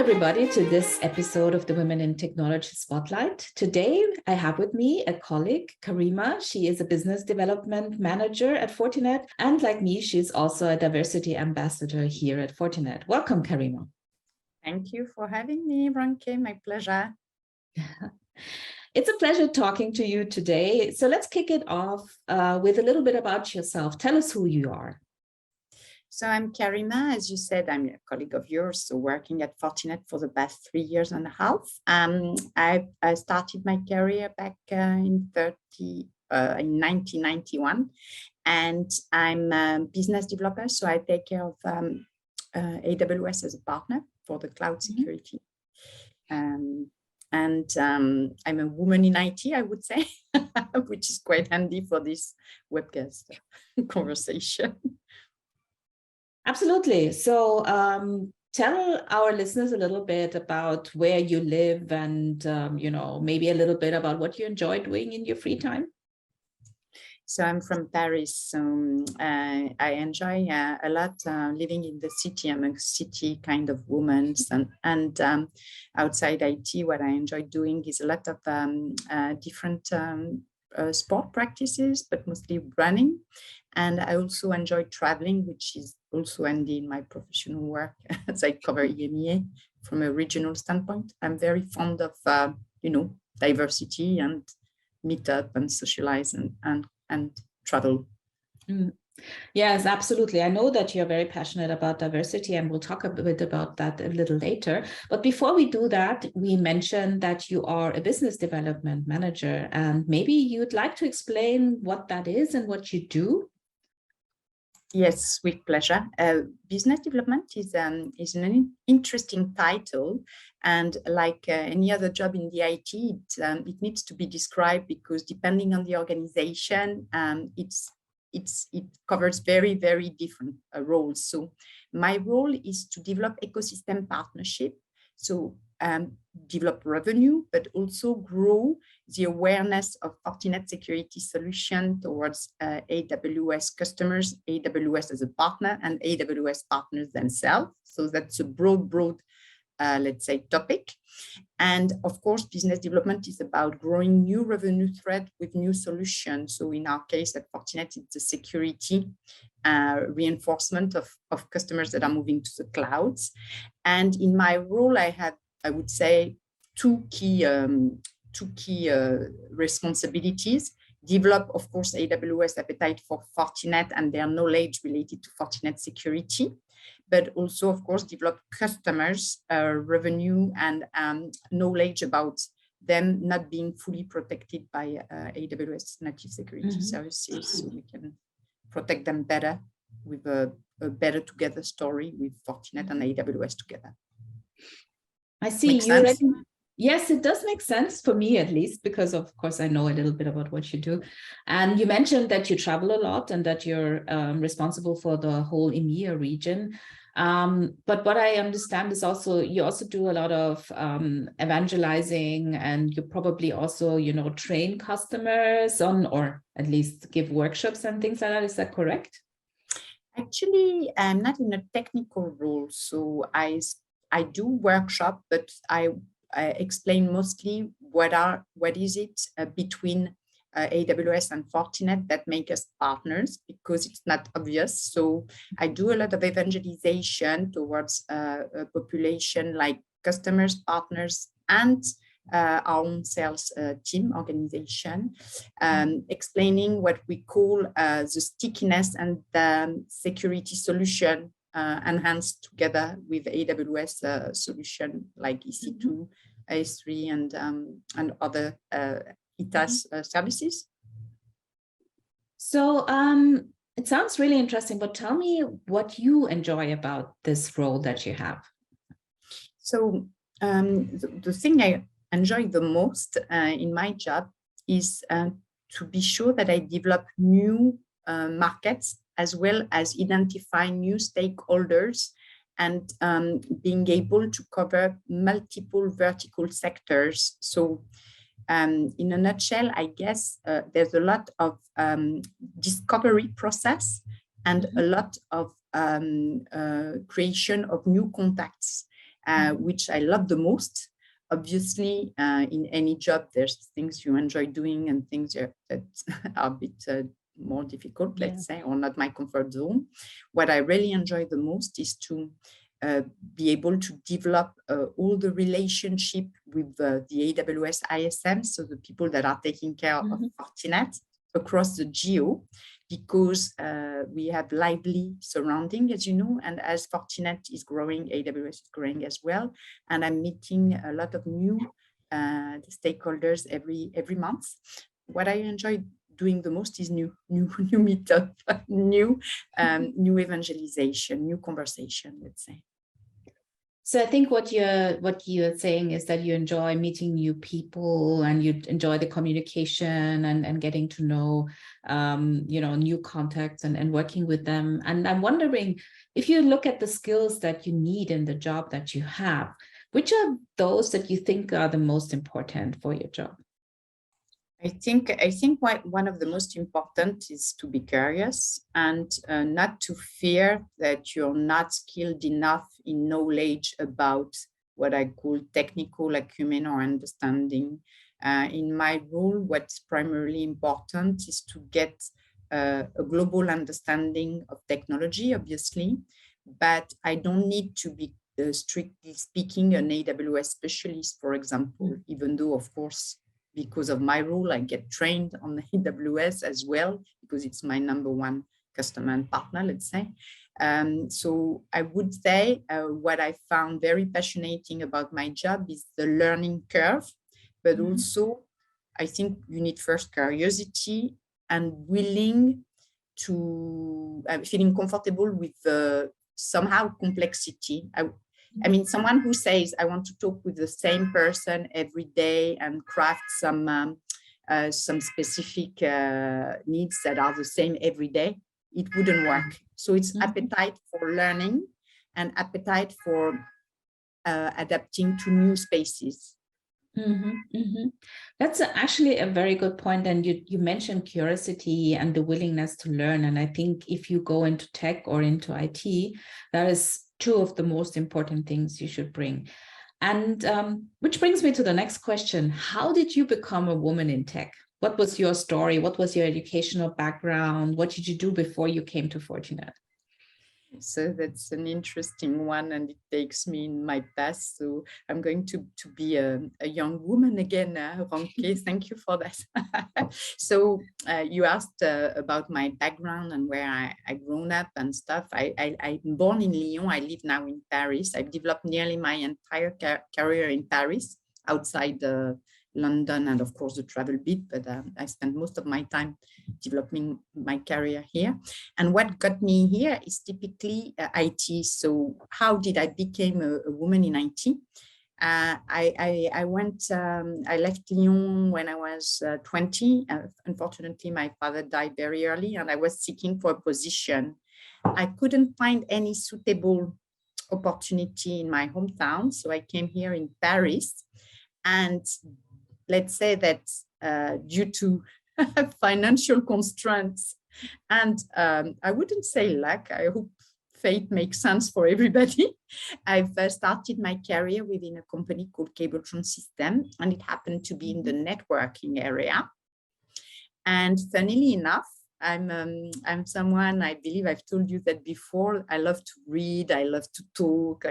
everybody, to this episode of the Women in Technology Spotlight. Today, I have with me a colleague, Karima. She is a business development manager at Fortinet. And like me, she's also a diversity ambassador here at Fortinet. Welcome, Karima. Thank you for having me, Branke. My pleasure. It's a pleasure talking to you today. So let's kick it off with a little bit about yourself. Tell us who you are. So I'm Karima. As you said, I'm a colleague of yours, so working at Fortinet for the past 3 years and a half. I started my career back in 1991, and I'm a business developer, so I take care of AWS as a partner for the cloud security. I'm a woman in IT, I would say, which is quite handy for this webcast conversation. Absolutely. So tell our listeners a little bit about where you live and, maybe a little bit about what you enjoy doing in your free time. So I'm from Paris. So I enjoy a lot living in the city. I'm a city kind of woman. And outside IT, what I enjoy doing is a lot of different sport practices, but mostly running. And I also enjoy traveling, which is also handy in my professional work as I cover EMEA from a regional standpoint. I'm very fond of, diversity and meet up and socialize and travel. Yes, absolutely. I know that you're very passionate about diversity, and we'll talk a bit about that a little later. But before we do that, we mentioned that you are a business development manager, and maybe you'd like to explain what that is and what you do. Yes, with pleasure. Business development is an interesting title, and like any other job in the IT, it needs to be described because depending on the organization, it covers very, very different roles. So my role is to develop ecosystem partnership. So develop revenue, but also grow the awareness of Fortinet security solution towards AWS customers, AWS as a partner, and AWS partners themselves. So that's a broad, let's say, topic. And of course, business development is about growing new revenue thread with new solutions. So in our case at Fortinet, it's the security reinforcement of customers that are moving to the clouds. And in my role, I would say two key responsibilities. Develop, of course, AWS appetite for Fortinet and their knowledge related to Fortinet security, but also, of course, develop customers' revenue and knowledge about them not being fully protected by AWS native security services, so we can protect them better with a better together story with Fortinet and AWS together. I see. Yes, it does make sense for me, at least, because of course I know a little bit about what you do. And you mentioned that you travel a lot and that you're responsible for the whole EMEA region. But what I understand is you also do a lot of evangelizing, and you probably also, train customers on, or at least give workshops and things like that. Is that correct? Actually, I'm not in a technical role, so I do workshop, but I explain mostly what is it between AWS and Fortinet that make us partners, because it's not obvious. So I do a lot of evangelization towards a population like customers, partners, and our own sales team organization, explaining what we call the stickiness and the security solution enhanced together with AWS solution like EC2, AS3, and other ITAS services. So it sounds really interesting, but tell me what you enjoy about this role that you have. So the thing I enjoy the most in my job is to be sure that I develop new markets, as well as identify new stakeholders and being able to cover multiple vertical sectors. So in a nutshell, I guess there's a lot of discovery process and a lot of creation of new contacts. which I love the most. Obviously, in any job, there's things you enjoy doing and things that are a bit more difficult, let's say, or not my comfort zone. What I really enjoy the most is to be able to develop all the relationship with the AWS ISM, so the people that are taking care of Fortinet across the geo, because we have lively surrounding, as you know, and as Fortinet is growing, AWS is growing as well. And I'm meeting a lot of new stakeholders every month. What I enjoy doing the most is new meetup, new evangelization, new conversation, let's say. So I think what you're saying is that you enjoy meeting new people and you enjoy the communication and getting to know, new contacts and working with them. And I'm wondering, if you look at the skills that you need in the job that you have, which are those that you think are the most important for your job? I think one of the most important is to be curious and not to fear that you're not skilled enough in knowledge about what I call technical acumen or understanding. In my role, what's primarily important is to get a global understanding of technology, obviously, but I don't need to be strictly speaking an AWS specialist, for example, even though, of course, because of my role, I get trained on the AWS as well, because it's my number one customer and partner, let's say. So I would say what I found very passionate about my job is the learning curve, but also I think you need first curiosity and willing to, feeling comfortable with somehow complexity. I mean, someone who says, I want to talk with the same person every day and craft some specific needs that are the same every day, it wouldn't work. So it's appetite for learning and appetite for adapting to new spaces. That's actually a very good point. And you mentioned curiosity and the willingness to learn. And I think if you go into tech or into IT, that is two of the most important things you should bring. And which brings me to the next question. How did you become a woman in tech? What was your story? What was your educational background? What did you do before you came to Fortinet? So that's an interesting one, and it takes me in my past. So I'm going to be a young woman again, Ronke. Thank you for that. So you asked about my background and where I grown up and stuff. I'm born in Lyon. I live now in Paris. I've developed nearly my entire career in Paris, outside London, and of course the travel bit, but I spent most of my time developing my career here. And what got me here is typically IT. So how did I become a woman in IT? I left Lyon when I was 20. Unfortunately, my father died very early and I was seeking for a position. I couldn't find any suitable opportunity in my hometown. So I came here in Paris, and let's say that due to financial constraints and I wouldn't say luck, I hope fate makes sense for everybody, I've started my career within a company called Cabletron System, and it happened to be in the networking area. And funnily enough, I'm someone, I believe I've told you that before, I love to read, I love to talk,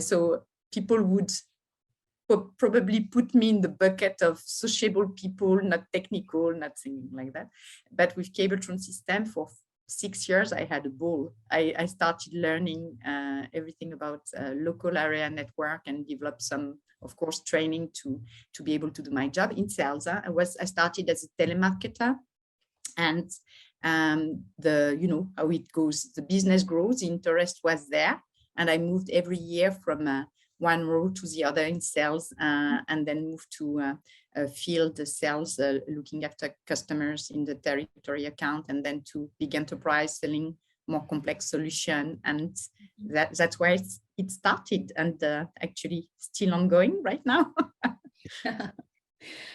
so people would probably put me in the bucket of sociable people, not technical, nothing like that. But with Cabletron System for 6 years, I had a ball. I started learning everything about local area network and developed some, of course, training to be able to do my job in sales. I started as a telemarketer, and how it goes, the business grows, the interest was there, and I moved every year from one role to the other in sales, and then moved to field sales, looking after customers in the territory account, and then to big enterprise selling more complex solution. And that's where it started, and actually still ongoing right now.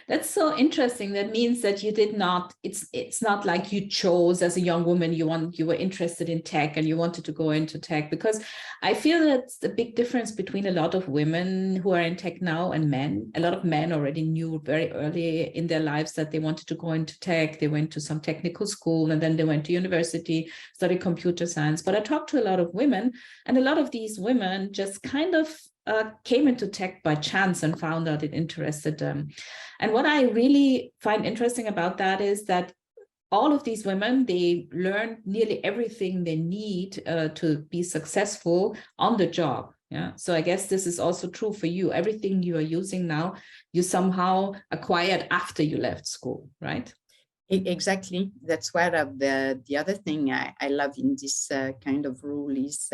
That's so interesting. That means that you did not, it's not like you chose as a young woman, you were interested in tech and you wanted to go into tech, because I feel that's the big difference between a lot of women who are in tech now and men. A lot of men already knew very early in their lives that they wanted to go into tech. They went to some technical school and then they went to university, studied computer science. But I talked to a lot of women, and a lot of these women just kind of came into tech by chance and found out it interested them. And what I really find interesting about that is that all of these women, they learn nearly everything they need to be successful on the job. Yeah. So I guess this is also true for you. Everything you are using now, you somehow acquired after you left school, right? Exactly. That's where the other thing I love in this kind of role is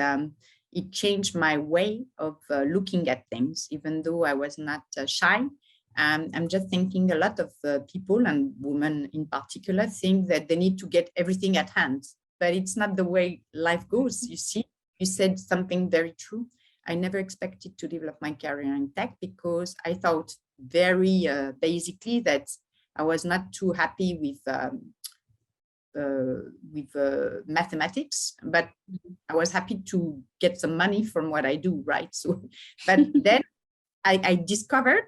it changed my way of looking at things, even though I was not shy. I'm just thinking a lot of people, and women in particular, think that they need to get everything at hand, but it's not the way life goes. You see, you said something very true. I never expected to develop my career in tech because I thought very basically that I was not too happy with mathematics, but I was happy to get some money from what I do, right? So, but then I discovered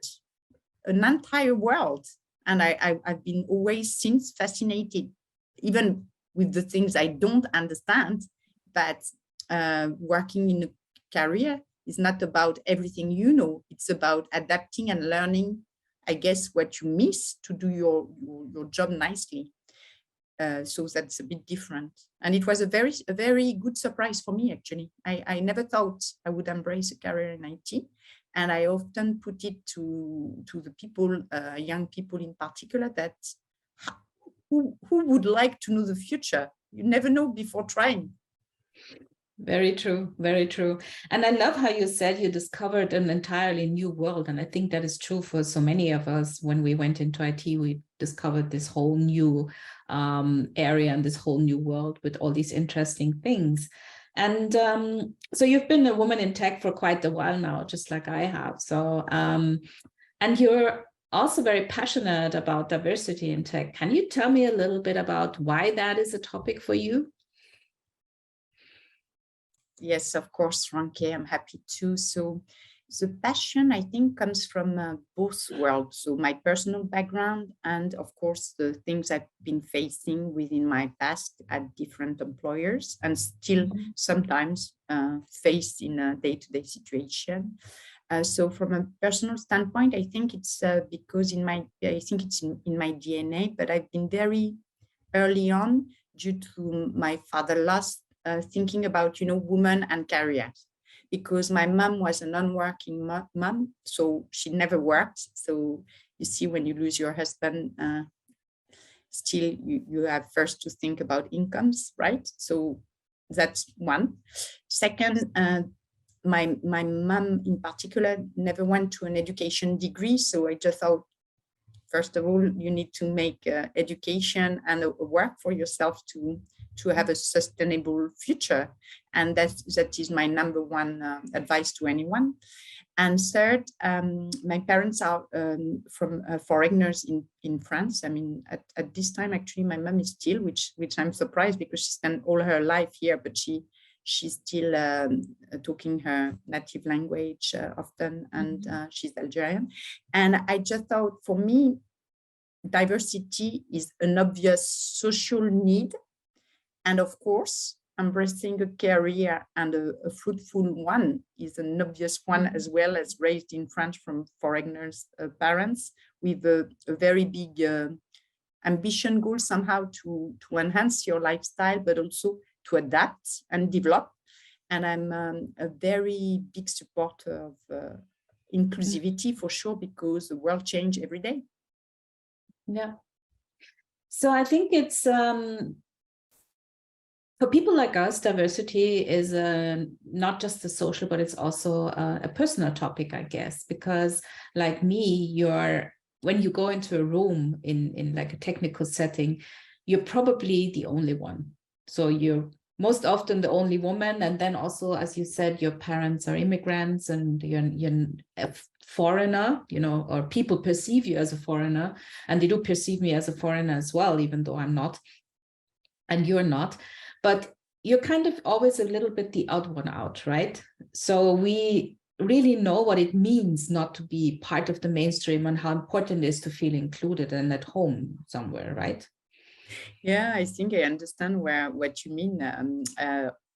an entire world, and I've been always since fascinated, even with the things I don't understand. But working in a career is not about everything you know. It's about adapting and learning, I guess, what you miss to do your job nicely. So that's a bit different. And it was a very good surprise for me, actually. I never thought I would embrace a career in IT. And I often put it to the people, young people in particular, that who would like to know the future? You never know before trying. Very true, very true. And I love how you said you discovered an entirely new world. And I think that is true for so many of us. When we went into IT, we discovered this whole new area and this whole new world with all these interesting things. And so you've been a woman in tech for quite a while now, just like I have. So, and you're also very passionate about diversity in tech. Can you tell me a little bit about why that is a topic for you? Yes, of course, Frankie, I'm happy to. So the passion, I think, comes from both worlds. So my personal background and, of course, the things I've been facing within my past at different employers and still sometimes face in a day-to-day situation. So from a personal standpoint, I think it's because in my DNA, but I've been very early on due to my father lost thinking about, women and careers, because my mom was a non-working mom, so she never worked. So you see, when you lose your husband, still you have first to think about incomes, right? So that's one. Second, my mom in particular never went to an education degree, so I just thought, first of all, you need to make education and work for yourself to have a sustainable future. And that is my number one advice to anyone. And third, my parents are from foreigners in France. I mean, at this time, actually, my mom is still, which I'm surprised, because she spent all her life here, but she's still talking her native language often, and she's Algerian. And I just thought, for me, diversity is an obvious social need. And of course, embracing a career and a fruitful one is an obvious one as well, as raised in France from foreigners' parents with a very big ambition goal somehow to enhance your lifestyle, but also to adapt and develop. And I'm a very big supporter of inclusivity, for sure, because the world changes every day. Yeah. So I think it's for people like us, diversity is not just a social, but it's also a personal topic, I guess, because like me, when you go into a room in like a technical setting, you're probably the only one. So you're most often the only woman. And then also, as you said, your parents are immigrants and you're a foreigner, you know, or people perceive you as a foreigner, and they do perceive me as a foreigner as well, even though I'm not, and you're not. But you're kind of always a little bit the odd one out, right? So we really know what it means not to be part of the mainstream and how important it is to feel included and at home somewhere, right? Yeah, I think I understand what you mean.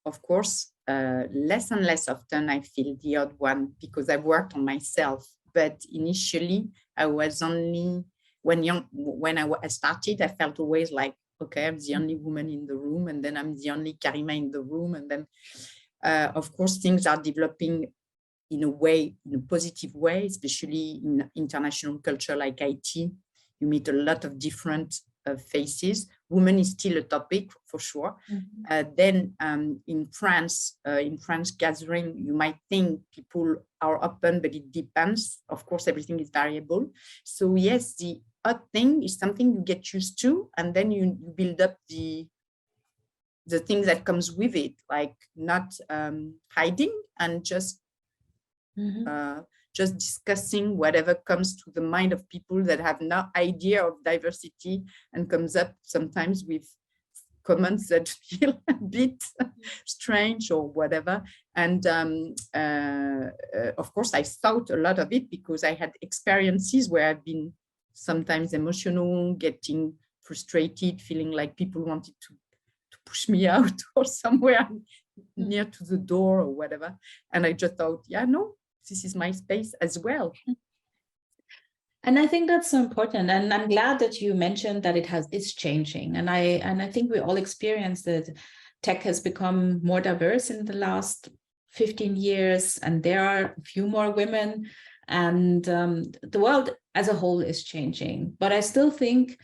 Of course, less and less often I feel the odd one because I've worked on myself. But initially, I was only when I started, I felt always like, okay, I'm the only woman in the room, and then I'm the only Karima in the room, and then of course things are developing in a positive way, especially in international culture like IT. You meet a lot of different faces. Women is still a topic for sure. Then in France gathering, you might think people are open, but it depends. Of course, everything is variable. So yes, the odd thing is something you get used to, and then you build up the thing that comes with it, like not hiding and just discussing whatever comes to the mind of people that have no idea of diversity and comes up sometimes with comments that feel a bit strange or whatever. And of course, I thought a lot of it because I had experiences where I've been sometimes emotional, getting frustrated, feeling like people wanted to push me out or somewhere near to the door or whatever. And I just thought, yeah, no, this is my space as well. And I think that's so important. And I'm glad that you mentioned that it's changing. And I think we all experience that tech has become more diverse in the last 15 years, and there are a few more women, and the world as a whole is changing. But I still think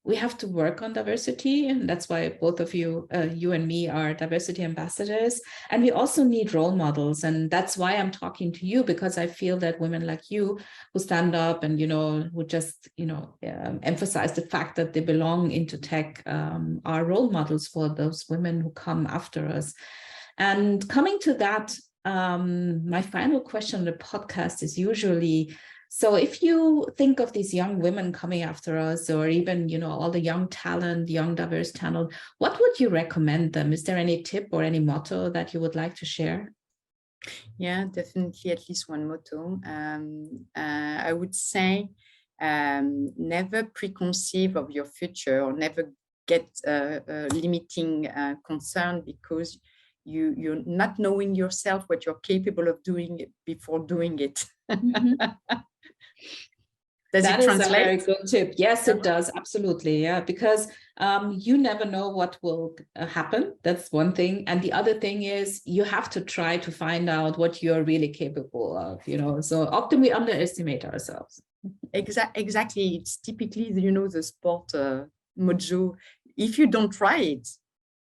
we have to work on diversity, and that's why both of you, you and me, are diversity ambassadors. And we also need role models, and that's why I'm talking to you, because I feel that women like you who stand up and, you know, who just, you know, emphasize the fact that they belong into tech are role models for those women who come after us. And coming to that, my final question on the podcast is usually, so if you think of these young women coming after us, or even, you know, all the young talent, young diverse talent, what would you recommend them? Is there any tip or any motto that you would like to share? Yeah, definitely at least one motto. I would say never preconceive of your future, or never get a limiting concern, because you're not knowing yourself what you're capable of doing before doing it. Does that it is translate? a very good tip. Yes, it does. Absolutely. Yeah, because you never know what will happen. That's one thing. And the other thing is you have to try to find out what you're really capable of, you know. So often we underestimate ourselves. Exactly. It's typically, you know, the sport mojo. If you don't try it,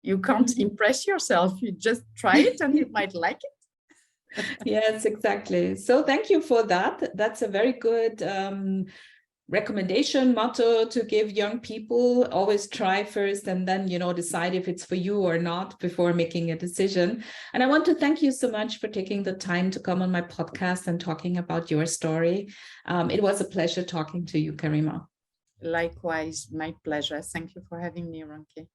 you can't impress yourself. You just try it and you might like it. Yes, exactly. So thank you for that. That's a very good recommendation, motto to give young people. Always try first and then, you know, decide if it's for you or not before making a decision. And I want to thank you so much for taking the time to come on my podcast and talking about your story. It was a pleasure talking to you, Karima. Likewise, my pleasure. Thank you for having me, Ronke.